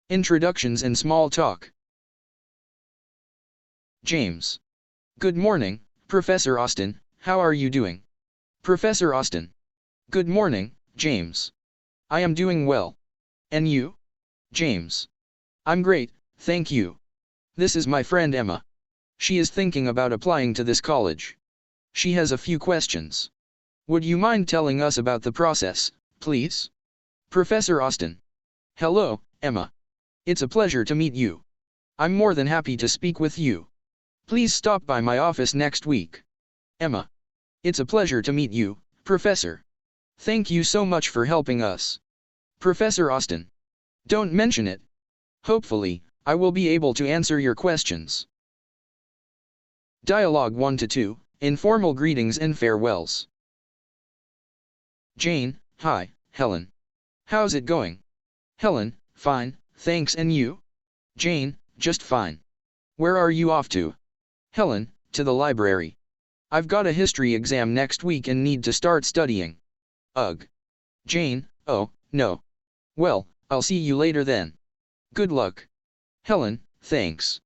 Introductions and small talk. James. Good morning, Professor Austin, how are you doing? Professor Austin. Good morning, James. I am doing well. And you? James. I'm great, thank you. This is my friend Emma. She is thinking about applying to this college. She has a few questions. Would you mind telling us about the process, please? Professor Austin. Hello, Emma. It's a pleasure to meet you. I'm more than happy to speak with you. Please stop by my office next week. Emma. It's a pleasure to meet you, Professor. Thank you so much for helping us. Professor Austin. Don't mention it. Hopefully, I will be able to answer your questions. Dialogue 1 to 2, Informal Greetings and Farewells. Jane. Hi, Helen. How's it going? Helen. Fine, thanks, and you? Jane. Just fine. Where are you off to? Helen. To the library. I've got a history exam next week and need to start studying. Ugh. Jane. Oh, no. Well, I'll see you later then. Good luck. Helen. Thanks.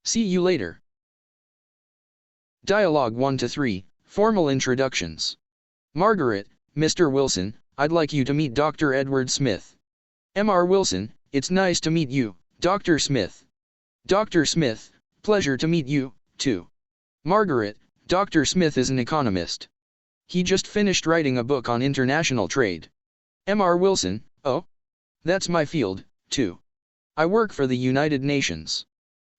See you later. Dialogue 1 to 3, Formal Introductions. Margaret. Mr. Wilson, I'd like you to meet Dr. Edward Smith. Mr. Wilson, it's nice to meet you, Dr. Smith. Dr. Smith, pleasure to meet you, too. Margaret, Dr. Smith is an economist. He just finished writing a book on international trade. Mr. Wilson, oh? That's my field, too. I work for the United Nations.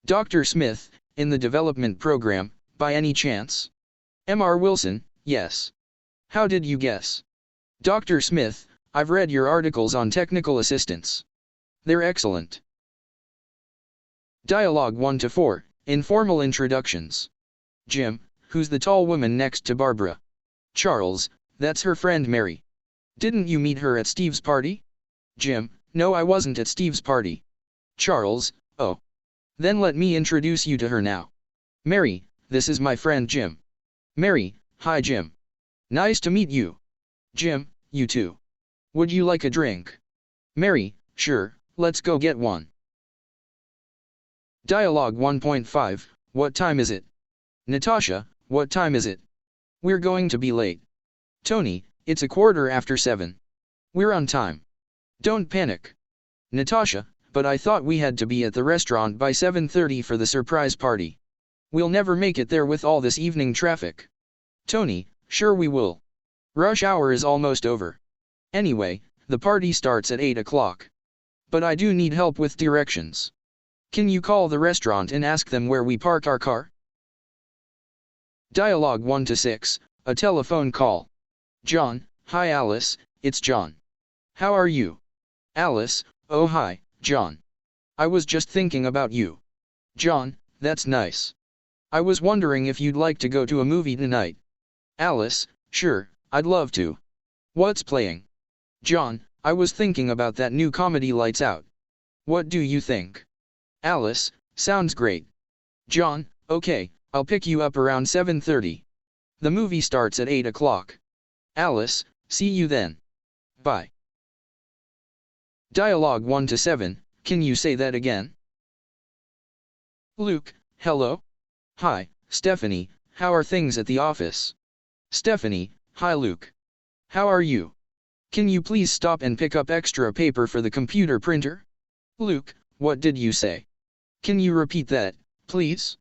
Dr. Smith, in the development program, by any chance? Mr. Wilson, yes. How did you guess? Dr. Smith, I've read your articles on technical assistance. They're excellent. Dialogue 1 to 4, Informal Introductions. Jim, who's the tall woman next to Barbara? Charles, that's her friend Mary. Didn't you meet her at Steve's party? Jim, no, I wasn't at Steve's party. Charles, oh. Then let me introduce you to her now. Mary, this is my friend Jim. Mary, hi Jim. Nice to meet you. Jim, you too. Would you like a drink? Mary, sure, let's go get one. Dialogue 1.5, What time is it? Natasha, what time is it? We're going to be late. Tony, it's 7:15. We're on time. Don't panic. Natasha, but I thought we had to be at the restaurant by 7:30 for the surprise party. We'll never make it there with all this evening traffic. Tony, sure we will. Rush hour is almost over. Anyway, the party starts at 8 o'clock. But I do need help with directions. Can you call the restaurant and ask them where we park our car? Dialogue 1 to 6, A Telephone Call. John, hi Alice, it's John. How are you? Alice, oh hi, John. I was just thinking about you. John, that's nice. I was wondering if you'd like to go to a movie tonight. Alice, sure, I'd love to. What's playing? John, I was thinking about that new comedy Lights Out. What do you think? Alice, sounds great. John, okay, I'll pick you up around 7:30. The movie starts at 8 o'clock. Alice, see you then. Bye. Dialogue 1 to 7, can you say that again? Luke, hello? Hi, Stephanie, how are things at the office? Stephanie, hi Luke. How are you? Can you please stop and pick up extra paper for the computer printer? Luke, what did you say? Can you repeat that, please?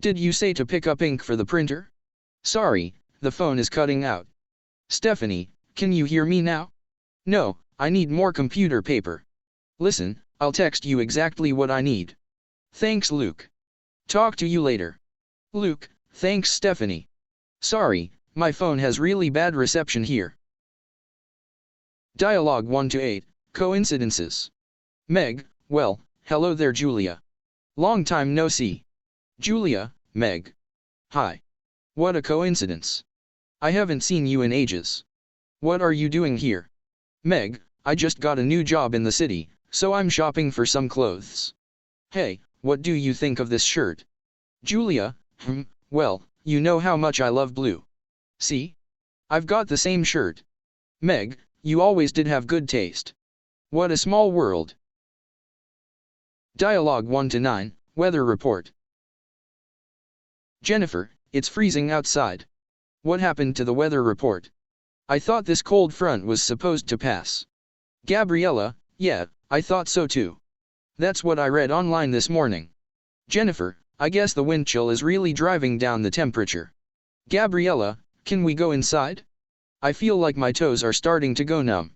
Did you say to pick up ink for the printer? Sorry, the phone is cutting out. Stephanie, can you hear me now? No, I need more computer paper. Listen, I'll text you exactly what I need. Thanks Luke. Talk to you later. Luke, thanks Stephanie. Sorry, my phone has really bad reception here. Dialogue 1 to 8, Coincidences. Meg, well, hello there Julia. Long time no see. Julia, Meg. Hi. What a coincidence. I haven't seen you in ages. What are you doing here? Meg, I just got a new job in the city, so I'm shopping for some clothes. Hey, what do you think of this shirt? Julia, well, you know how much I love blue. See? I've got the same shirt. Meg, you always did have good taste. What a small world. Dialogue 1 to 9, Weather Report. Jennifer, it's freezing outside. What happened to the weather report? I thought this cold front was supposed to pass. Gabriella, yeah, I thought so too. That's what I read online this morning. Jennifer, I guess the wind chill is really driving down the temperature. Gabriella, can we go inside? I feel like my toes are starting to go numb.